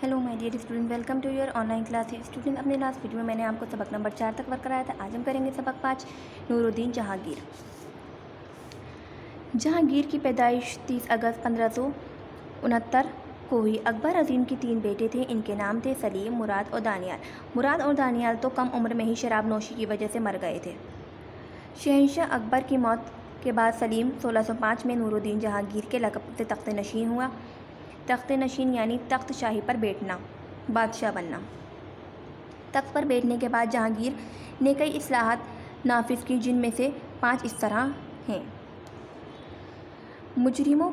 Hello my dear student, welcome to your online class. Student, अपने last video में मैंने आपको सबक नंबर 4 तक वर्क कराया था। आज हम करेंगे सबक 5, नूरुद्दीन जहांगीर। जहांगीर की पैदाइश 30 अगस्त 1569 को हुई। अकबर अजीम के 3 बेटे थे। इनके नाम थे सलीम, मुराद और दानियाल। मुराद और दानियाल तो कम उम्र में ही शराब नोशी की वजह से मर गए थे। शहंशाह अकबर की मौत के बाद सलीम 1605 में नूरुद्दीन जहांगीर के लक़ब से तख्त नशीन हुआ। तख्त नशीन यानी तख्त शाही पर बैठना, बादशाह बनना। तख्त पर बैठने के बाद जहांगीर ने कई इस्लाहात नाफिज की, जिनमें से 5 इस तरह हैं। मुजरिमों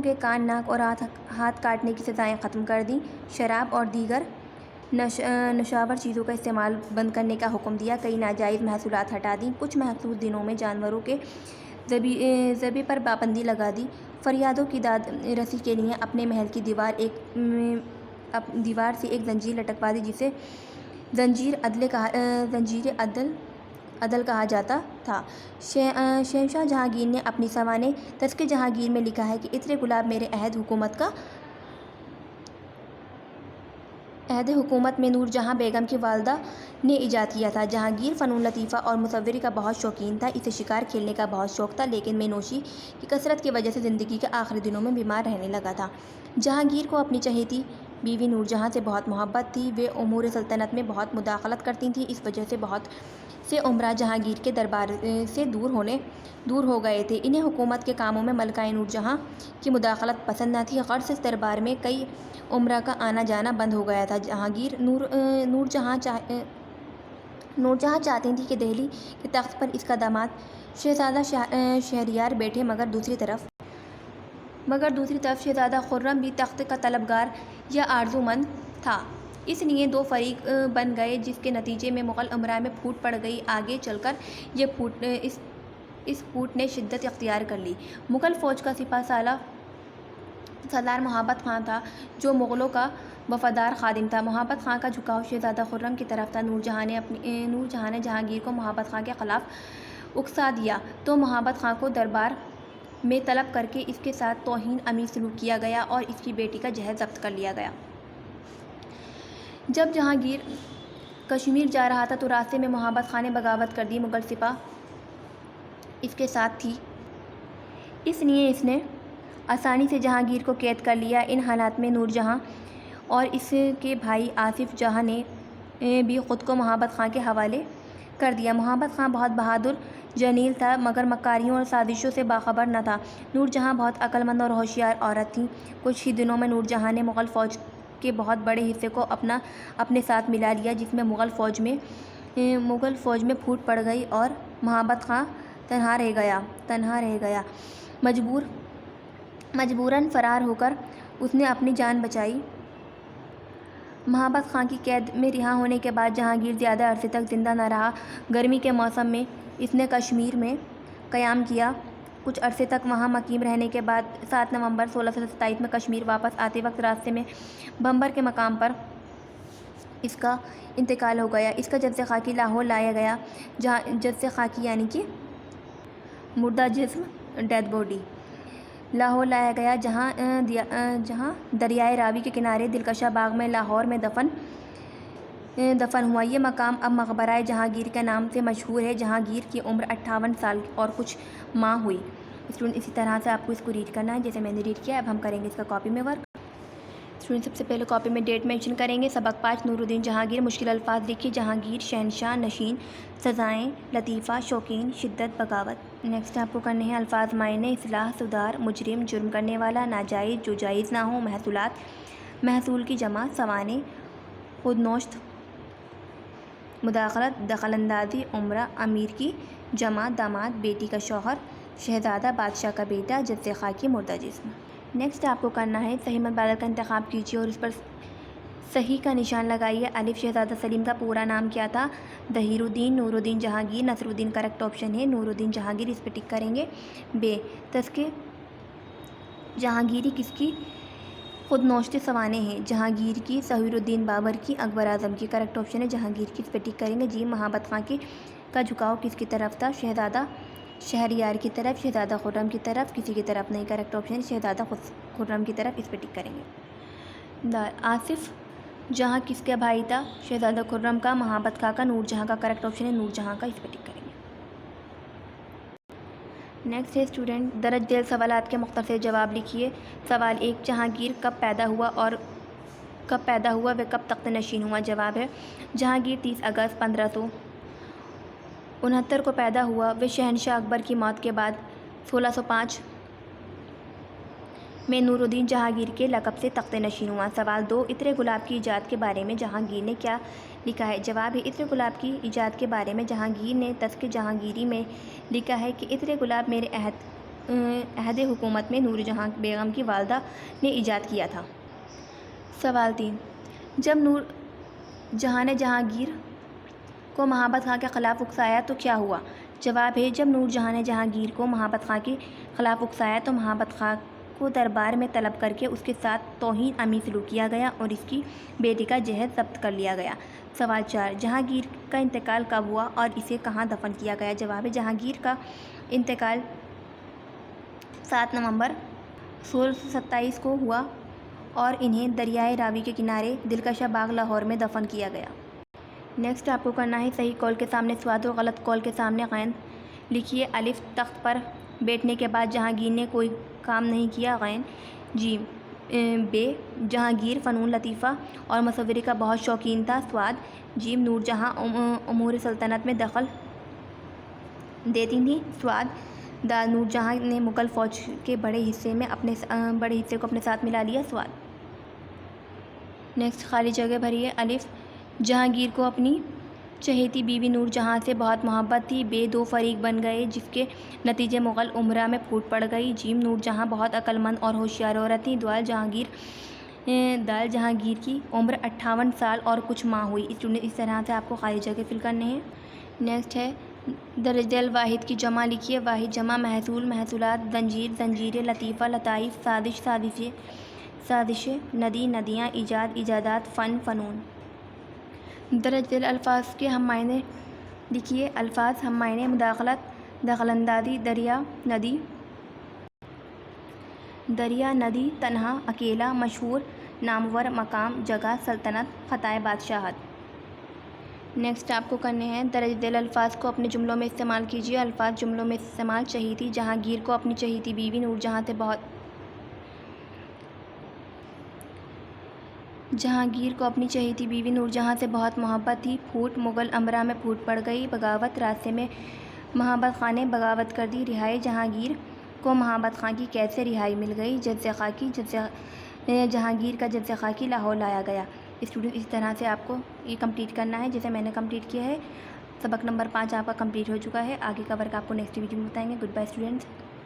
के कान, नाक और हाथ काटने की सज़ाएं ख़त्म कर दी। शराब और दीगर नशावर चीज़ों का इस्तेमाल बंद करने का हुक्म दिया। कई नाजायज़ महसूलात हटा दी। कुछ महसूस दिनों में जानवरों के ज़बी पर पाबंदी लगा दी। फरियादों की दाद रसी के लिए अपने महल की दीवार से एक जंजीर लटकवा दी, जिसे जंजीर अदल कहा जाता था। शहंशाह जहांगीर ने अपनी सवाने तज़किरे जहांगीर में लिखा है कि इत्रे गुलाब मेरे अहद हुकूमत में नूरजहां बेगम की वालदा ने ईजाद किया था। जहांगीर फ़नून लतीफ़ा और मुसव्वरी का बहुत शौकीन था। इसे शिकार खेलने का बहुत शौक़ था, लेकिन मेनोशी की कसरत की वजह से ज़िंदगी के आखिरी दिनों में बीमार रहने लगा था। जहांगीर को अपनी चहेती बीवी नूरजहां से बहुत मोहब्बत थी। वे उमूर सल्तनत में बहुत मुदाखलत करती थीं। इस वजह से बहुत से उमरा जहांगीर के दरबार से दूर हो गए थे। इन्हें हुकूमत के कामों में मलकाए नूरजहां की मुदाखलत पसंद न थी। गर्ज इस दरबार में कई उमरा का आना जाना बंद हो गया था। जहांगीर नूरजहां चाहती थी कि दिल्ली के तख्त पर इसका दामाद शहज़ादा शहरयार बैठे, मगर दूसरी तरफ शहज़ादा खुर्रम भी तख्त का तलबगार या आरज़ूमंद था। इसलिए 2 फरीक बन गए, जिसके नतीजे में मुग़ल उमरा में फूट पड़ गई। आगे चलकर इस फूट ने शिद्दत इख्तियार कर ली। मुग़ल फ़ौज का सिपह सालार मोहब्बत खां था, जो मुग़लों का वफ़ादार खादिम था। मोहब्बत खां का झुकाव शहज़ादा खुर्रम की तरफ था। नूरजहां ने जहांगीर को मोहब्बत खां के ख़िलाफ़ उकसा दिया, तो मोहब्बत खां को दरबार में तलब करके इसके साथ तौहीन अमीर सलूक किया गया और इसकी बेटी का जहेज़ ज़ब्त कर लिया गया। जब जहांगीर कश्मीर जा रहा था तो रास्ते में मोहब्बत खां ने बगावत कर दी। मुग़ल सिपाह इसके साथ थी, इसलिए इसने आसानी से जहांगीर को कैद कर लिया। इन हालात में नूरजहां और इसके भाई आसिफ जहां ने भी ख़ुद को मोहब्बत खां के हवाले कर दिया। मोहब्बत खां बहुत बहादुर जनील था, मगर मकारियों और साजिशों से बाखबर न था। नूरजहां बहुत अक्लमंद और होशियार औरत थी। कुछ ही दिनों में नूरजहां ने मुग़ल फ़ौज के बहुत बड़े हिस्से को अपने साथ मिला लिया, जिसमें मुग़ल फ़ौज में फूट पड़ गई और मोहब्बत खां तन्हा रह गया। मजबूरन फ़रार होकर उसने अपनी जान बचाई। मोहब्बत खां की कैद में रिहा होने के बाद जहांगीर ज़्यादा अरसे तक ज़िंदा न रहा। गर्मी के मौसम में इसने कश्मीर में क़याम किया। कुछ अरसे तक वहाँ मकीम रहने के बाद 7 नवंबर 1627 में कश्मीर वापस आते वक्त रास्ते में बम्बर के मकाम पर इसका इंतकाल हो गया। इसका जस्द खाकी लाहौर लाया गया, जहाँ जस्द खाकी यानी कि मुर्दा जिस्म, डेड बॉडी, लाहौर लाया गया, जहाँ दरियाए रावी के किनारे दिलकशा बाग में लाहौर में दफन हुआ। ये मकाम अब मकबराए जहांगीर के नाम से मशहूर है। जहांगीर की उम्र 58 साल और कुछ माह हुई। स्टूडेंट, इसी तरह से आपको इसको रीड करना है जैसे मैंने रीड किया। अब हम करेंगे इसका कॉपी में वर्क। स्टूडेंट, सबसे पहले कॉपी में डेट मेंशन करेंगे। सबक 5, नूरुद्दीन जहांगीर। मुश्किल अल्फाज लिखिए। जहांगीर, शहंशाह, नशीन, सज़ाएँ, लतीफ़ा, शौकीन, शिद्दत, बगावत। नेक्स्ट आपको करने हैं अल्फाज मायने, इस्लाह, सुधार, मुजरिम, जुर्म करने वाला, नाजायज़, जो जायज़ ना हो, महसूलात, महसूल की जमा, सवाने, खुदनोश्त, मुदाखलत, दखलंदाजी, उमरा, अमीर की जमा, दामाद, बेटी का शौहर, शहज़ादा, बादशाह का बेटा, जस्द खाकी, मुर्दा जिस्म। नेक्स्ट आपको करना है सही मद बादल का इंतखाब कीजिए और उस पर सही का निशान लगाइए। अलिफ, शहज़ादा सलीम का पूरा नाम क्या था? ज़हीरुद्दीन नूरुद्दीन जहांगीर। नसरुद्दीन करेक्ट ऑप्शन है। नूरुद्दीन जहांगीर, इस पर टिक करेंगे। बे, तज़किरे जहांगीरी किसकी खुदनोश्त सवाने हैं? जहांगीर की, ज़हीरुद्दीन बाबर की, अकबर आज़म की। करेक्ट ऑप्शन है जहांगीर की, इस पर टिक करेंगे। जी, मोहब्बत खां का झुकाव किसकी तरफ था? शहज़ादा शहरयार की तरफ, शहज़ादा खुर्रम की तरफ, किसी की तरफ नहीं। करेक्ट ऑप्शन है शहज़ादा खुर्रम की तरफ, इस पर टिक करेंगे। دال آصف جہاں کس کا بھائی تھا؟ شہزادہ خرم کا۔ مہابت خاں کا۔ نور جہاں کا کریکٹ آپشن ہے نور جہاں کا، اس پہ ٹک کریں گے۔ نیکسٹ ہے اسٹوڈنٹ درج ذیل سوالات کے مختصر جواب لکھیے۔ سوال 1، جہانگیر کب پیدا ہوا اور وہ کب تخت نشین ہوا؟ جواب ہے جہانگیر 30 اگست 1569 کو پیدا ہوا۔ وہ شہنشاہ اکبر کی موت کے بعد 1605 میں نور الدین جہانگیر کے لقب سے تخت نشین ہوا۔ سوال 2، عطر گلاب کی ایجاد کے بارے میں جہانگیر نے کیا لکھا ہے؟ جواب ہے عطر گلاب کی ایجاد کے بارے میں جہانگیر نے تذکرہ جہانگیری میں لکھا ہے کہ عطر گلاب میرے عہد حکومت میں نور جہاں بیگم کی والدہ نے ایجاد کیا تھا۔ سوال 3، جب نور جہاں نے جہانگیر کو مہابت خاں کے خلاف اکسایا تو کیا ہوا؟ جواب ہے جب نور جہاں نے جہانگیر کو مہابت خاں کے خلاف اکسایا تو مہابت خاں کو دربار میں طلب کر کے اس کے ساتھ توہین آمیز سلوک کیا گیا اور اس کی بیٹی کا جہیز ضبط کر لیا گیا۔ سوال 4، جہانگیر کا انتقال کب ہوا اور اسے کہاں دفن کیا گیا؟ جواب ہے جہانگیر کا انتقال 7 نومبر 1627 کو ہوا اور انہیں دریائے راوی کے کنارے دلکشہ باغ لاہور میں دفن کیا گیا۔ نیکسٹ آپ کو کرنا ہے صحیح قول کے سامنے سواد اور غلط قول کے سامنے غین لکھیے۔ الف، تخت پر بیٹھنے کے بعد جہانگیر نے کوئی کام نہیں کیا۔ غین۔ جیم، بے، جہانگیر فنون لطیفہ اور مصوری کا بہت شوقین تھا۔ سواد۔ جیم، نور جہاں امور سلطنت میں دخل دیتی تھیں۔ سواد۔ دال، نور جہاں نے مغل فوج کے بڑے حصے کو اپنے ساتھ ملا لیا۔ سواد۔ نیکسٹ خالی جگہ بھریے۔ الف، جہانگیر کو اپنی چہیتی بیوی نور جہاں سے بہت محبت تھی۔ بے، 2 فریق بن گئے جس کے نتیجے مغل امراء میں پھوٹ پڑ گئی۔ جیم، نور جہاں بہت عقل مند اور ہوشیار عورت تھی۔ دال، جہانگیر کی عمر 58 سال اور کچھ ماہ ہوئی۔ اس طرح سے آپ کو خالی جگہ فل کرنے ہیں۔ نیکسٹ ہے درج ذیل واحد کی جمع لکھیے۔ واحد جمع محصول، محصولات، زنجیر، زنجیریں، لطیفہ، لطائف، سازش، سازشیں، ندی، ندیاں، ایجاد، ایجادات، فن، فنون۔ درج ذیل الفاظ کے ہم معنی لکھیے۔ الفاظ ہم معنی: مداخلت، دخل اندازی، دریا، ندی، تنہا، اکیلا، مشہور، نامور، مقام، جگہ، سلطنت، خطائے بادشاہت۔ نیکسٹ آپ کو کرنے ہیں درج ذیل الفاظ کو اپنے جملوں میں استعمال کیجیے۔ الفاظ جملوں میں استعمال: چہیتی، جہانگیر کو اپنی چہیتی بیوی نور جہاں سے بہت محبت تھی۔ پھوٹ، مغل امراء میں پھوٹ پڑ گئی۔ بغاوت، راستے میں مہابت خاں نے بغاوت کر دی۔ رہائی، جہانگیر کو مہابت خاں کی قید سے رہائی مل گئی۔ جزیہ خاکی، جہانگیر کا جزیہ خاکی لاہور لایا گیا۔ اسٹوڈنٹ اس طرح سے آپ کو یہ کمپلیٹ کرنا ہے جیسے میں نے کمپلیٹ کیا ہے۔ سبق نمبر 5 آپ کا کمپلیٹ ہو چکا ہے۔ آگے کا ورک آپ کو نیکسٹ ویڈیو میں بتائیں گے۔ Goodbye students.